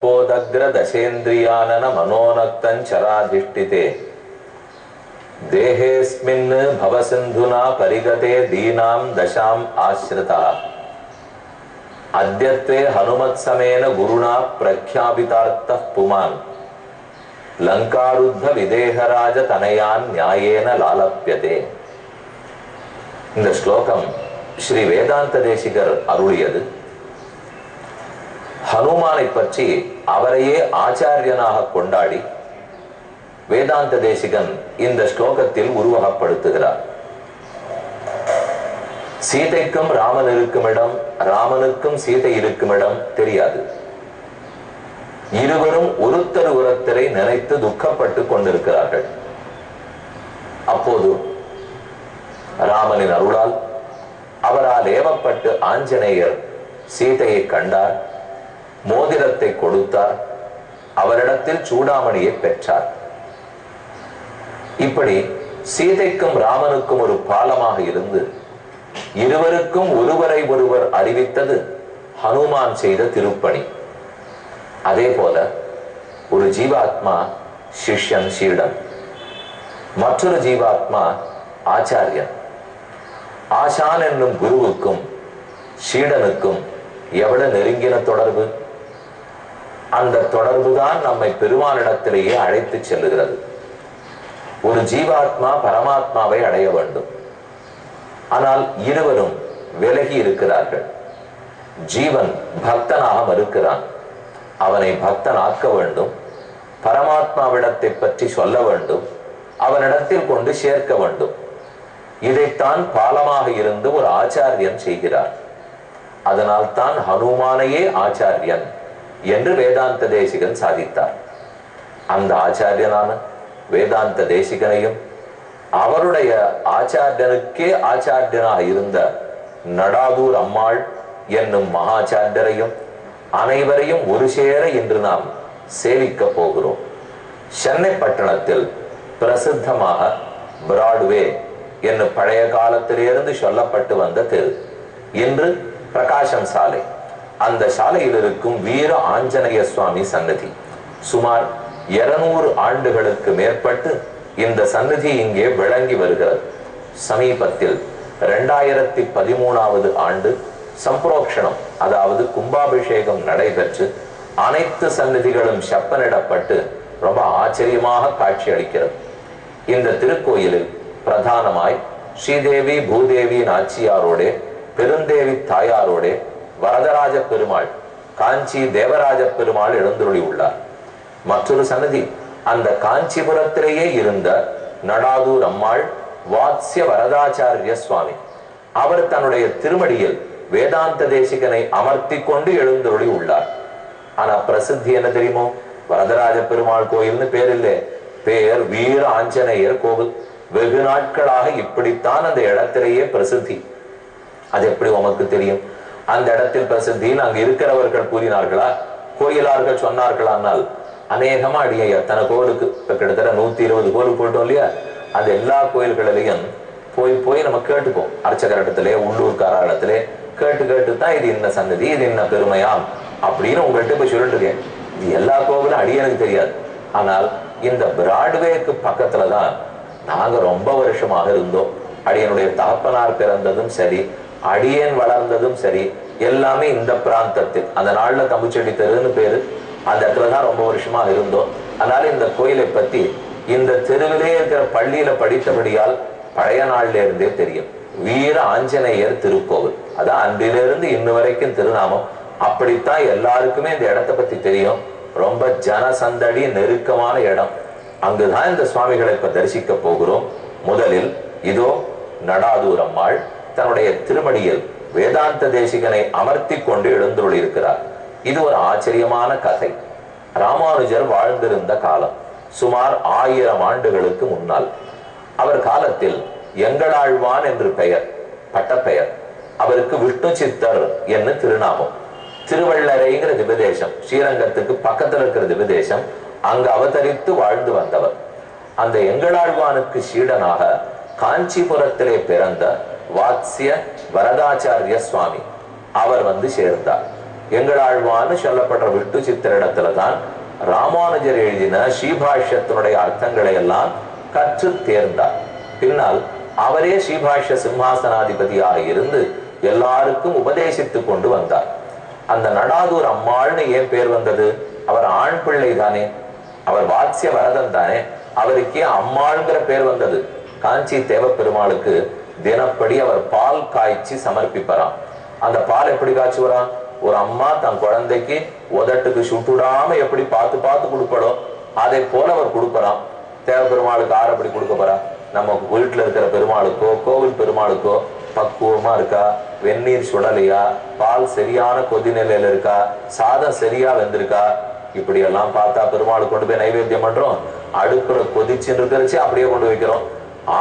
पोदग्र दशेन्द्रियानन मनोनक्तं चराधिष्ठिते देहेस्मिन् भवसिन्धुना परिगते दीनां दशाम् आश्रिता अद्यत्वे हनुमत्समेन गुरुणा प्रख्यापितार्थः पुमान् लंकारुद्ध विदेहराज तनयान् न्यायेन लालप्यते. இந்த ஸ்லோகம் ஸ்ரீ வேதாந்த தேசிகர் அருளியது. ஹனுமானை பற்றி அவரையே ஆச்சாரியனாக கொண்டாடி வேதாந்த தேசிகன் இந்த ஸ்லோகத்தில் உருவகப்படுத்துகிறார். சீதைக்கும் ராமன் இருக்கும் இடம், ராமனுக்கும் சீதை இருக்கும் இடம் தெரியாது. இருவரும் ஒருத்தர் ஒருத்தரை நினைத்து துக்கப்பட்டு கொண்டிருக்கிறார்கள். அப்போது ராமனின் அருளால் அவரால் ஏவப்பட்டு ஆஞ்சநேயர் சீதையை கண்டார், மோதிரத்தை கொடுத்தார், அவரிடத்தில் சூடாமணியை பெற்றார். இப்படி சீதைக்கும் ராமனுக்கும் ஒரு பாலமாக இருந்து இருவருக்கும் ஒருவரை ஒருவர் அறிவித்தது ஹனுமான் செய்த திருப்பணி. அதே போல ஒரு ஜீவாத்மா சிஷ்யன் சீடன், மற்றொரு ஜீவாத்மா ஆச்சாரியன். ஆசான் என்னும் குருவுக்கும் சீடனுக்கும் எவ்வளவு நெருங்கின தொடர்பு! அந்த தொடர்புதான் நம்மை பெருமானிடத்திலேயே அழைத்து செல்லுகிறது. ஒரு ஜீவாத்மா பரமாத்மாவை அடைய வேண்டும். ஆனால் இருவரும் விலகி இருக்கிறார்கள். ஜீவன் பக்தனாக மறுக்கிறான். அவனை பக்தன் ஆக்க வேண்டும், பரமாத்மாவிடத்தை பற்றி சொல்ல வேண்டும், அவனிடத்தில் கொண்டு சேர்க்க வேண்டும். இதைத்தான் பாலமாக இருந்து ஒரு ஆச்சாரியன் செய்கிறார். அதனால் தான் ஹனுமானையே ஆச்சாரியன் என்று வேதாந்த தேசிகன் சாதித்தார். அந்த ஆச்சாரியனான வேதாந்த தேசிகனையும் அவருடைய ஆச்சாரியனுக்கே ஆச்சாரியனாக இருந்த நடாதூர் அம்மாள் என்னும் மகாச்சாரியரையும் அனைவரையும் ஒரு சேர இன்று நாம் சேவிக்க போகிறோம். சென்னை பட்டணத்தில் பிரசித்தமாக பிராட்வே என்னும் பழைய காலத்திலிருந்து சொல்லப்பட்டு வந்த தெரு இன்று பிரகாசம் சாலை. அந்த சாலையில் இருக்கும் வீர ஆஞ்சநேய சுவாமி சன்னதி சுமார் 200 ஆண்டுகளுக்கு மேற்பட்டு இந்த சன்னதி இங்கே விளங்கி வருகிறது. சமீபத்தில் 2013ஆவது ஆண்டு சம்பிரோக்ஷணம், அதாவது கும்பாபிஷேகம் நடைபெற்று அனைத்து சன்னதிகளும் செப்பனிடப்பட்டு ரொம்ப ஆச்சரியமாக காட்சி அளிக்கிறது. இந்த திருக்கோயிலில் பிரதானமாய் ஸ்ரீதேவி பூதேவி நாச்சியாரோட, பெருந்தேவி தாயாரோட வரதராஜ பெருமாள், காஞ்சி தேவராஜ பெருமாள் எழுந்துருளி உள்ளார். மற்றொரு சன்னதி அந்த காஞ்சிபுரத்திலேயே இருந்த நடாதூர் அம்மாள் வாத்ஸ்ய வரதாச்சாரிய சுவாமி. அவர் தன்னுடைய திருமடியில் வேதாந்த தேசிகனை அமர்த்தி கொண்டு எழுந்துருளி உள்ளார். ஆனா பிரசித்தி என்ன தெரியுமோ? வரதராஜ பெருமாள் கோயில்னு பேர் இல்லை, பேர் வீர ஆஞ்சநேயர் கோவில். வெகு நாட்களாக இப்படித்தான் அந்த இடத்திலேயே பிரசித்தி. அது எப்படி உமக்கு தெரியும்? அந்த இடத்தில் பிரசித்தின்னு அங்க இருக்கிறவர்கள் கூறினார்களா, கோயிலார்கள் சொன்னார்களானால் அநேகமா அடிய எத்தனை கோவிலுக்கு கிட்டத்தட்ட 120 கோவில் போட்டோம் இல்லையா? அந்த எல்லா கோயில்களிலையும் போய் போய் நம்ம கேட்டுப்போம். அர்ச்சகரிடத்திலே, உள்ளூர்கார இடத்திலே கேட்டு தான் இது இன்ன சன்னதி, இது இன்ன பெருமையாம் அப்படின்னு உங்கள்கிட்ட போய் சொல்லிட்டு இருக்கேன். இது எல்லா கோவிலும் அடியனுக்கு தெரியாது. ஆனால் இந்த பிராட்வேக்கு பக்கத்துலதான் நாங்க ரொம்ப வருஷமாக இருந்தோம். அடியனுடைய தகப்பனார் பிறந்ததும் சரி, அடியன் வளர்ந்ததும் சரி, எல்லாமே இந்த பிராந்தத்தில். அந்த நாள்ல தம்புச்செடி தெருன்னு பேரு, அந்த இடத்துலதான் ரொம்ப வருஷமா இருந்தோம். அதனால இந்த கோயிலை பத்தி இந்த தெருவிலே இருக்கிற பள்ளியில படித்தபடியால் பழைய நாள்ல இருந்தே தெரியும். வீர ஆஞ்சநேயர் திருக்கோவில், அதான் அன்றிலிருந்து இன்ன வரைக்கும் திருநாமம். அப்படித்தான் எல்லாருக்குமே இந்த இடத்தை பத்தி தெரியும். ரொம்ப ஜனசந்தடி நெருக்கமான இடம். அங்குதான் இந்த சுவாமிகளை இப்ப தரிசிக்க போகிறோம். முதலில் இதோ நடாதூர் அம்மாள் தன்னுடைய திருமடியில் வேதாந்த தேசிகனை அமர்த்தி கொண்டு எழுந்துள்ளி இருக்கிறார். இது ஒரு ஆச்சரியமான கதை. ராமானுஜர் வாழ்ந்திருந்த காலம் சுமார் 1000 ஆண்டுகளுக்கு முன்னால். அவர் காலத்தில் எங்களாழ்வான் என்று பெயர், பட்டப்பெயர். அவருக்கு விஷ்ணு சித்தர் என்று திருநாமம். திருவள்ளரைங்கிற திபதேசம், ஸ்ரீரங்கத்துக்கு பக்கத்தில் இருக்கிற திபதேசம், அங்கு அவதரித்து வாழ்ந்து வந்தவர். அந்த எங்களாழ்வானுக்கு சீடனாக காஞ்சிபுரத்திலே பிறந்த வாத்ஸ்ய வரதாச்சாரிய சுவாமி அவர் வந்து சேர்ந்தார். எங்களாழ்வான்னு சொல்லப்படுற விட்டு சித்திர இடத்துலதான் ராமானுஜர் எழுதின ஸ்ரீபாஷ்யத்தினுடைய அர்த்தங்களை எல்லாம் கற்று தேர்ந்தார். பின்னால் அவரே ஸ்ரீபாஷ்ய சிம்ஹாசனாதிபதியாக இருந்து எல்லாருக்கும் உபதேசித்து கொண்டு வந்தார். அந்த நடாதூர் அம்மாள்னு ஏன் பேர் வந்தது? அவர் ஆண் பிள்ளை தானே, அவர் வாத்ஸ்ய வரதன் தானே, அவருக்கே அம்மாள்ங்கிற பேர் வந்தது. காஞ்சி தேவ பெருமாளுக்கு தினப்படி அவர் பால் காய்ச்சி சமர்ப்பிப்பறான். அந்த பால் எப்படி காய்ச்சுவரான்? ஒரு அம்மா தன் குழந்தைக்கு உதட்டுக்கு சுட்டுடாம எப்படி பார்த்து பார்த்து கொடுப்படும் அதை போல அவர் கொடுப்பறான். தேவ பெருமாளுக்கு ஆறு கொடுக்க போறா? நம்ம வீட்டுல இருக்கிற பெருமாளுக்கோ கோவில் பெருமாளுக்கோ பக்குவமா இருக்கா, வெந்நீர் சுடலையா, பால் சரியான கொதி நிலையில இருக்கா, சாதம் சரியா வெந்திருக்கா, இப்படி எல்லாம் பார்த்தா பெருமாளுக்கு கொண்டு போய் நைவேத்தியம் பண்றோம். அடுப்புல கொதிச்சுன்னு இருக்கிறச்சு அப்படியே கொண்டு வைக்கிறோம்,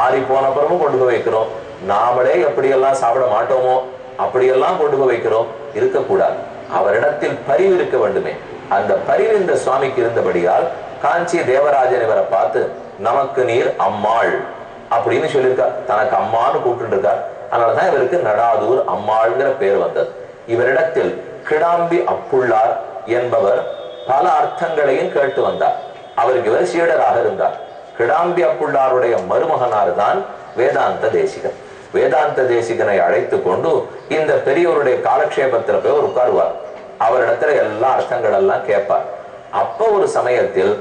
ஆறி போன அப்புறமும் கொண்டு போய் வைக்கிறோம். நாமளே எப்படியெல்லாம் சாப்பிட மாட்டோமோ அப்படியெல்லாம் கொண்டு போய் வைக்கிறோம். இருக்கக்கூடாது. அவரிடத்தில் பரிவு இருக்க வேண்டுமே. அந்த பரிவு இந்த சுவாமிக்கு இருந்தபடியால் காஞ்சி தேவராஜன் இவரை பார்த்து நமக்கு நீர் அம்மாள் அப்படின்னு சொல்லியிருக்கார். தனக்கு அம்மான்னு கூப்பிட்டு இருக்கார். அதனாலதான் இவருக்கு நடாதூர் அம்மாள்ங்கிற பேர் வந்தது. இவரிடத்தில் கிடாம்பி அப்புள்ளார் என்பவர் பல அர்த்தங்களையும் கேட்டு வந்தார். அவருக்கு இவர் சீடராக இருந்தார். கிடாம்பி அப்புள்ளாருடைய மருமகனார் தான் வேதாந்த தேசிகன். வேதாந்த தேசிகனை அழைத்து கொண்டு இந்த பெரியவருடைய காலக்ஷேபத்துல போய் உட்காருவார். அவரிடத்துல எல்லா அர்த்தங்கள் எல்லாம் கேட்பார். அப்ப ஒரு சமயத்தில்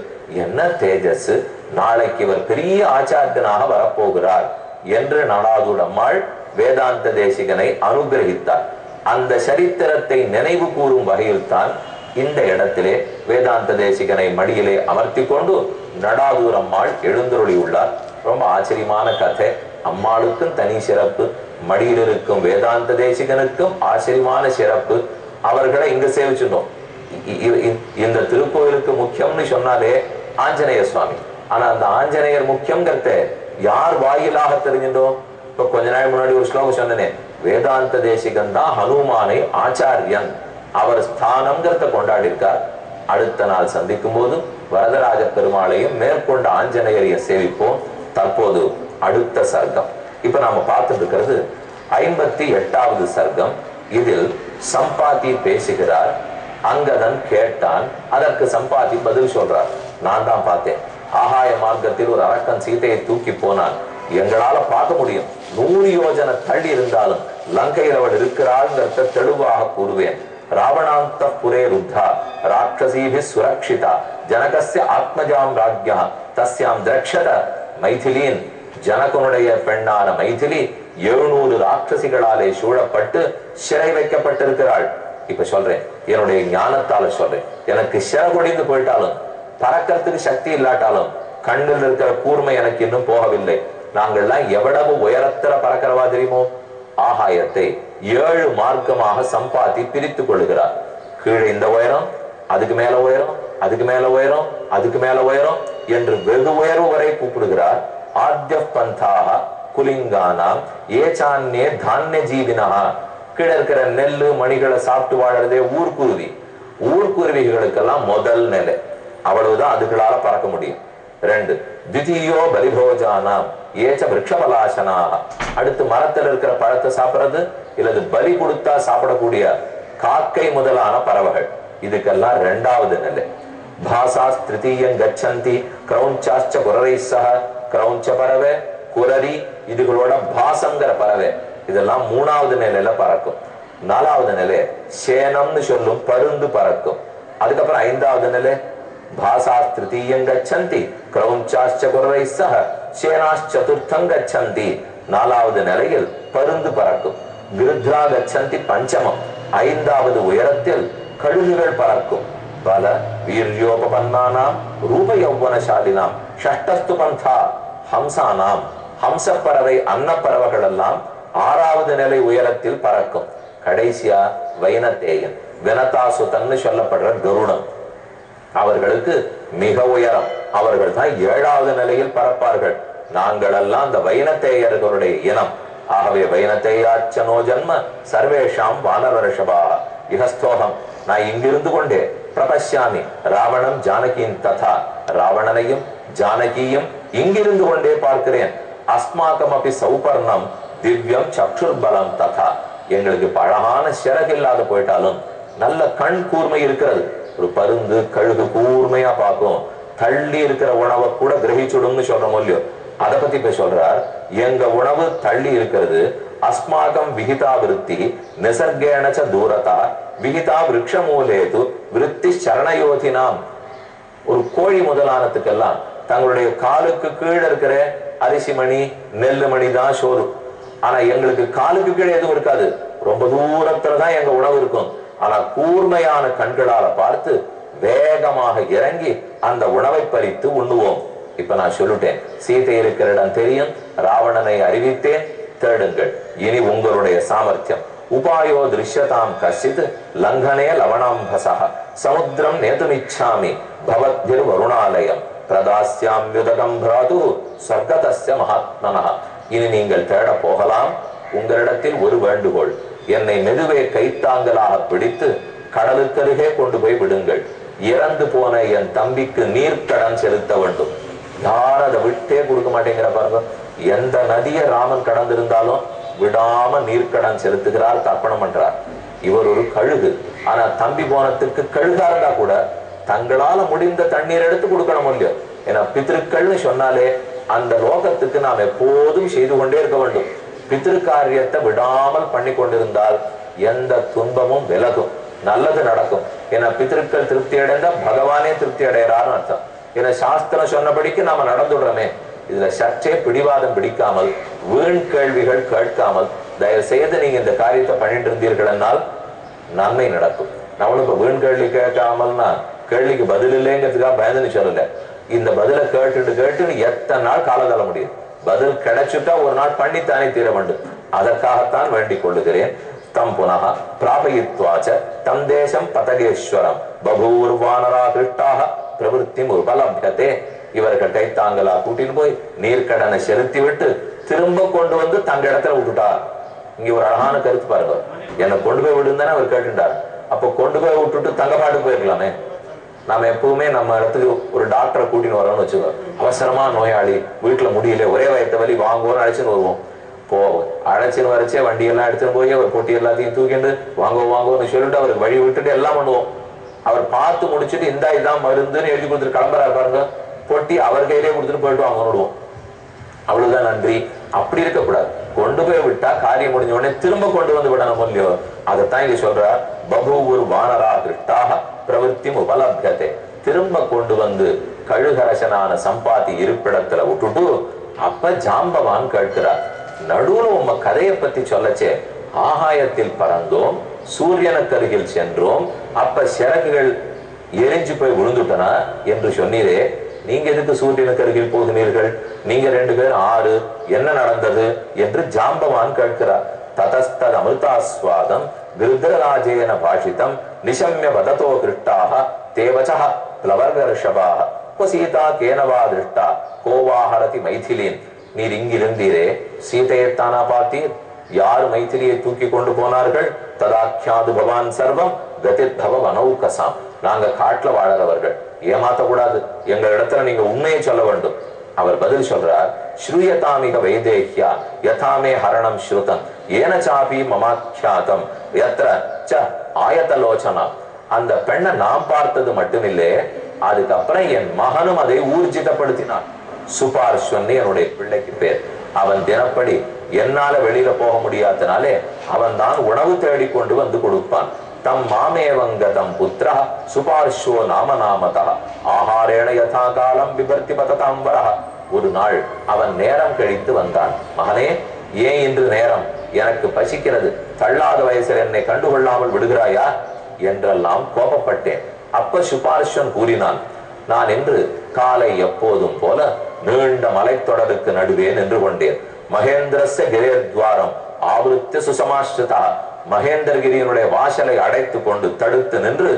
என்ன தேஜஸ், நாளைக்கு இவர் பெரிய ஆச்சாரியனாக வரப்போகிறார் என்று நடாதூர் அம்மாள் வேதாந்த தேசிகனை அனுகிரகித்தார். அந்த சரித்திரத்தை நினைவு கூறும் வகையில் தான் இந்த இடத்திலே வேதாந்த தேசிகனை மடியிலே அமர்த்தி கொண்டு நடாதூர் அம்மாள் எழுந்தருளி உள்ளார். ரொம்ப ஆச்சரியமான கதை. அம்மாளுக்கும் தனி சிறப்பு, மடியில் இருக்கும் வேதாந்த தேசிகனுக்கும் ஆச்சரியமான சிறப்பு. அவர்களை இங்க சேவிச்சுட்டோம். இந்த திருக்கோயிலுக்கு முக்கியம்னு சொன்னாலே ஆஞ்சநேய சுவாமி. ஆனா அந்த ஆஞ்சநேயர் முக்கியங்கிறத யார் வாயிலாக தெரிஞ்சிட்டோம்? இப்ப கொஞ்ச நாள் முன்னாடி ஒரு ஸ்லோகம் சொன்னனே, வேதாந்த தேசிகன் தான் ஹனுமானை ஆச்சாரியன், அவர் ஸ்தானம்ங்கிறத கொண்டாடி இருக்கார். அடுத்த நாள் சந்திக்கும் போது வரதராஜ பெருமாளையும் மேற்கொண்ட ஆஞ்சநேயரையும் சேவிப்போம். தற்போது அடுத்த சர்க்கம். இப்ப நாம பார்த்துட்டு இருக்கிறது 58வது சர்க்கம். இதில் சம்பாதி பேசுகிறார். அங்கதன் கேட்டான், அதற்கு சம்பாதி பதில் சொல்றார். நான் தான் பார்த்தேன், ஆகாய மார்க்கத்தில் ஒரு அரக்கன் சீதையை தூக்கி போனான், எங்களால பார்க்க முடியும், 100 யோஜனை தள்ளி இருந்தாலும் லங்கையில் அவள் இருக்கிறாள்ங்கிறத தெளிவாக கூறுவேன். ராவணாந்த புரே ருத்தா ராட்சசீபி சுரக்ஷிதா ஜனகஸ்ய ஆத்மஜாம் ராஜ்யா தஸ்யாம் திரக்ஷத மைதிலீன். ஜனகனுடைய பெண்ணான மைதிலி 700 ராட்சசிகளாலே சூழப்பட்டு சிறை வைக்கப்பட்டிருக்கிறாள். இப்ப சொல்றேன், என்னுடைய ஞானத்தால சொல்றேன், எனக்கு சிறகுடிந்து போயிட்டாலும் பறக்கிறதுக்கு சக்தி இல்லாட்டாலும் கண்ணில் இருக்கிற கூர்மை எனக்கு இன்னும் போகவில்லை. நாங்கள்லாம் எவ்வளவு உயரத்துல பறக்கிறவா தெரியுமோ? ஆகாயத்தை 7 மார்க்கமாக சம்பாதி பிரித்து கொள்ளுகிறார். கீழே இந்த உயரம், அதுக்கு மேல உயரம், அதுக்கு மேல உயரம், அதுக்கு மேல உயரம் என்று வெகு உயர்வு வரை கூப்பிடுகிறார். ஆத்ய பந்தாக குலிங்கானாம் ஏச்சான்னே தானிய ஜீவினா. கீழே இருக்கிற நெல்லு மணிகளை சாப்பிட்டு வாழறதே ஊர்க்குருவி. ஊர்க்குருவிகளுக்கெல்லாம் முதல் நிலை, அவ்வளவுதான் அதுகளால பறக்க முடியும். 2 திதியோ பலிபோஜானாம் ஏச்ச விருட்சபலாசனாக. அடுத்து மரத்தில் இருக்கிற பழத்தை சாப்பிடுறது, இல்லது பலி கொடுத்தா சாப்பிடக்கூடிய காக்கை முதலான பறவைகள், இதுக்கெல்லாம் 2வது நிலை. பாசாஸ் திருத்தீயம் கச்சந்தி கிரௌஞ்சாச்ச குரரை சக. கிரௌஞ்ச பறவை, குரரி, இதுகளோட பாசங்கிற பறவை, இதெல்லாம் 3வது நிலையில பறக்கும். 4வது நிலை சேனம்னு சொல்லும் பருந்து பறக்கும். அதுக்கப்புறம் 5வது நிலை பாசாஸ் திருத்தீயம் கச்சந்தி கிரௌஞ்சாச்ச குரரை சக சேனாச்சதுர்த்தம் கச்சந்தி. 4வது நிலையில் பருந்து பறக்கும். கிருத்ரா கச்சந்தி பஞ்சமம். 5வது உயரத்தில் கழுகுகள் பறக்கும். பல வீரியோபபன்னானாம் ரூப யௌவனசாலினாம் ஷஷ்டஸ்து பந்தா ஹம்சானாம். ஹம்சப்பறவை அன்னப்பறவைகள் எல்லாம் 6வது நிலை உயரத்தில் பறக்கும். கடைசியா வைனத்தேயன் வினதாசுதன்னு சொல்லப்படுற கருடன், அவர்களுக்கு மிக உயரம், அவர்கள் தான் 7வது நிலையில் பறப்பார்கள். நாங்கள் எல்லாம் அந்த வைனத்தேயர்களுடைய இனம். ஆகவே வைனத்தேயாச்சனோ ஜன்ம சர்வேஷாம் வானரஷபா இஹஸ்தோகம். நான் இங்கிருந்து கொண்டே பிரபஷ்யாமி ராவணம் ஜானகியின் ததா. ராவணனையும் ஜானகியும் இங்கிருந்து கொண்டே பார்க்கிறேன். அஸ்மாக்கம் அப்படி சௌபர்ணம் திவ்யம் சக்ஷுர்பலம் ததா. எங்களுக்கு அழகான சிறகு இல்லாத போயிட்டாலும் நல்ல கண் கூர்மை இருக்கிறது. ஒரு பருந்து கழுகு கூர்மையா பார்க்கும். தள்ளி இருக்கிற உணவை கூட கிரகிச்சுடும்னு சொல்றோம் இல்லையோ, அதை பத்தி இப்ப சொல்றார். எங்க உணவு தள்ளி இருக்கிறது. அஸ்மாகம் விகிதா விருத்தி நிசர்கேணச்ச தூரதா விகிதா விருட்சமூலேது விருத்தி சரணயோதினாம். ஒரு கோழி முதலானத்துக்கெல்லாம் தங்களுடைய காலுக்கு கீழே இருக்கிற அரிசி மணி நெல்லு மணி தான் சோறு. ஆனா எங்களுக்கு காலுக்கு கீழே எதுவும் இருக்காது. ரொம்ப தூரத்துலதான் எங்க உணவு இருக்கும். ஆனா கூர்மையான கண்களால பார்த்து வேகமாக இறங்கி அந்த உணவை பறித்து உண்ணுவோம். இப்ப நான் சொல்லிட்டேன், சீதை இருக்கிற இடம் தெரியும், ராவணனை அறிவித்தேன், தேடுங்கள். இனி உங்களுடைய சாமர்த்தியம். உபாயோ திருஷ்யதாம் கசித் லங்கனே லவணாம்பசா சமுத்திரம் நேதுமிச்சாமி பவத்பிர் வருணாலயம் பிரதாஸ்யாம் யுதகம் பிராது ஸ்வர்கதஸ்ய மகாத்மனः. இனி நீங்கள் தேட போகலாம். உங்களிடத்தில் ஒரு வேண்டுகோள், என்னை மெதுவே கைத்தாங்கலாக பிடித்து கடலுக்கருகே கொண்டு போய் விடுங்கள். இறந்து போன என் தம்பிக்கு நீர்க்கடன் செலுத்த வேண்டும். யாரும் அதை விட்டே கொடுக்க மாட்டேங்கிற பாருங்க. எந்த நதியை ராமன் கடந்திருந்தாலும் விடாம நீர்க்கடன் செலுத்துகிறார், தர்ப்பணம் பண்றார். இவர் ஒரு கழுகு. ஆனா தம்பி போனத்துக்கு கழுகா இருந்தா கூட தங்களால முடிந்த தண்ணீர் எடுத்து கொடுக்கணும் இல்லையோ. ஏன்னா பித்திருக்கள்னு சொன்னாலே அந்த லோகத்துக்கு நாம் எப்போதும் செய்து கொண்டே இருக்க வேண்டும். பித்திருக்காரியத்தை விடாமல் பண்ணி கொண்டிருந்தால் எந்த துன்பமும் விலகும், நல்லது நடக்கும். ஏன்னா பித்திருக்கள் திருப்தி அடைந்தா பகவானே திருப்தி அடைகிறார்னு அர்த்தம். ஏன்னா சாஸ்திரம் சொன்னபடிக்கு நாம நடந்துடுறோமே. இதுல சற்றே பிடிவாதம் பிடிக்காமல் வீண் கேள்விகள் கேட்காமல் தயவு செய்து நீங்க இந்த காரியத்தை பண்ணிட்டு இருந்தீர்கள் என்னால் நன்மை நடக்கும். நம்மளும் இப்ப வீண் கேள்வி கேட்காமல்னா கேள்விக்கு பதில் இல்லைங்கிறதுக்காக பயந்துன்னு சொல்லல. இந்த பதிலை கேட்டுன்னு எத்தனை நாள் காலம் தள்ள முடியும்? பதில் கிடைச்சுட்டா ஒரு நாள் பண்ணித்தானே தீர வேண்டும். அதற்காகத்தான் வேண்டிக் கொள்ளுகிறேன். தம் புனः பிராபயித்வாச்ச தம் தேசம் பதகேஸ்வரம் பபூர்வானரா கிருஷ்டாக பிரவருத்தி உபலப்யதே. இவர்கள் கைத்தாங்களா கூட்டின்னு போய் நீர்க்கடனை செலுத்தி விட்டு திரும்ப கொண்டு வந்து தங்க இடத்துல விட்டுட்டார். இங்க ஒரு அழகான கருத்து பாருங்க. என்னை கொண்டு போய் விடுந்தானே அவர் கேட்டுட்டார். அப்போ கொண்டு போய் விட்டுட்டு தங்கப்பாட்டு போயிருக்கலாமே. நாம எப்பவுமே நம்ம இடத்துக்கு ஒரு டாக்டரை கூட்டின்னு வரோம்னு வச்சுக்கோ, அவசரமா நோயாளி வீட்டுல முடியல, ஒரே வயத்த வலி, வாங்குவோம்னு அழைச்சின்னு வருவோம். அழைச்சின்னு வரைச்சே வண்டியெல்லாம் எடுத்துன்னு போய் அவர் பொட்டி எல்லாத்தையும் தூக்கிட்டு வாங்குவோம்னு சொல்லிட்டு அவருக்கு வழி விட்டுட்டு எல்லாம் பண்ணுவோம். அவர் பார்த்து முடிச்சுட்டு இதான் மருந்துன்னு எழுதி கொடுத்துட்டு கிளம்புறாரு பாருங்க. பொட்டி அவர் கையிலே கொடுத்துட்டு போயிட்டு வாங்கணுடுவோம். அவ்வளவுதான் நன்றி. அப்படி இருக்கக்கூடாது. கொண்டு போய் விட்டா காரியம் முடிஞ்ச உடனே திரும்ப கொண்டு வந்து விடணும் இல்லையோ. அதைத்தான் இங்க சொல்றார். பபூவுர் வானரா கிருஷ்டாக பிரவருத்தி உபலப்யதே. திரும்ப கொண்டு வந்து கழுகரசனான சம்பாதி இருப்பிடத்துல விட்டுட்டு அப்ப ஜாம்பவான் கேட்கிறார். நடுவுல உம்ம கதையை பத்தி சொல்லச்சே, ஆகாயத்தில் பறந்தோம், சூரியனுக்கு அருகில் சென்றோம், அப்ப சிறகுகள் எரிஞ்சு போய் விழுந்துட்டன என்று சொன்னீரே, நீங்க எதுக்கு சூரியனுக்கு அருகில் போகிறீர்கள்? நீங்க 2 பேர் ஆறு, என்ன நடந்தது என்று ஜாம்பவான் கேட்கிறார். ததஸ்தத் அமிர்தாஸ்வாதம் விருத்ரராஜேன பாஷிதம் நிஷம்ய வததோ கிருஷ்டாக தேவசஹ பிளவர்கர்ஷபாக சீதா கேனவா திருஷ்டா கோவாஹரதி மைதிலீன். நீர் இங்கிருந்தீரே, சீதையைத்தானா பார்த்தீர்? யார் மைத்திரியை தூக்கி கொண்டு போனார்கள்? ததாக்கியாது பவான் சர்வம் கதிர்பவ வனௌகசாம். நாங்க காட்டுல வாழறவர்கள், ஏமாத்தக்கூடாது. எங்க இடத்துல நீங்க உண்மையை சொல்ல வேண்டும். அவர் பதில் சொல்றார். ஸ்ரூயதாமிக வைதேஹ்யா யதாமே ஹரணம் ஸ்ருதம் ஏன சாபி மமாக்கியாதம் யத்ர ச ஆயதலோச்சனா. அந்த பெண்ணை நாம் பார்த்தது மட்டுமில்லே, அதுக்கப்புறம் என் மகனும் அதை ஊர்ஜிதப்படுத்தினான். சுபார்ஸ்வன் என்னுடைய பிள்ளைக்கு பேர். அவன் தினப்படி என்னால வெளியில போக முடியாதனாலே அவன் தான் உணவு தேடி கொண்டு வந்து கொடுப்பான். தம் மாமேவங்கதம் புத்திரா சுபார்ஷோ நாம நாமதா ஆஹாரேண யதா காலம் விபர்த்தி பததாம்பரா. ஒரு நாள் அவன் நேரம் கழித்து வந்தான். மகனே, ஏன் இன்று நேரம்? எனக்கு பசிக்கிறது, தள்ளாத வயசில் என்னை கண்டுகொள்ளாமல் விடுகிறாயா என்றெல்லாம் கோபப்பட்டேன். அப்ப சுபார்ஷன் கூறினான், நான் இன்று காலை எப்போதும் போல நீண்ட மலைத்தொடருக்கு நடுவே நின்று கொண்டேன். மகேந்திரஸ்ய கிரேத்வாரம் ஆவருத்திய சுசமாஸ்ருதா. மகேந்திரகிரியினுடைய வாசலை அடைத்து கொண்டு தடுத்து நின்று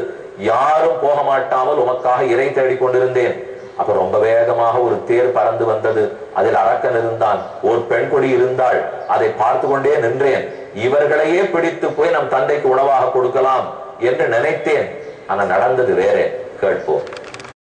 யாரும் போக மாட்டாமல் உமக்காக இறை தேடி கொண்டிருந்தேன். அப்ப ரொம்ப வேகமாக ஒரு தேர் பறந்து வந்தது. அதில் அரக்கன் இருந்தான், ஒரு பெண் கொடி இருந்தாள். அதை பார்த்து கொண்டே நின்றேன். இவர்களையே பிடித்து போய் நம் தந்தைக்கு உணவாக கொடுக்கலாம் என்று நினைத்தேன். ஆனா நடந்தது வேறே. கேட்போம்.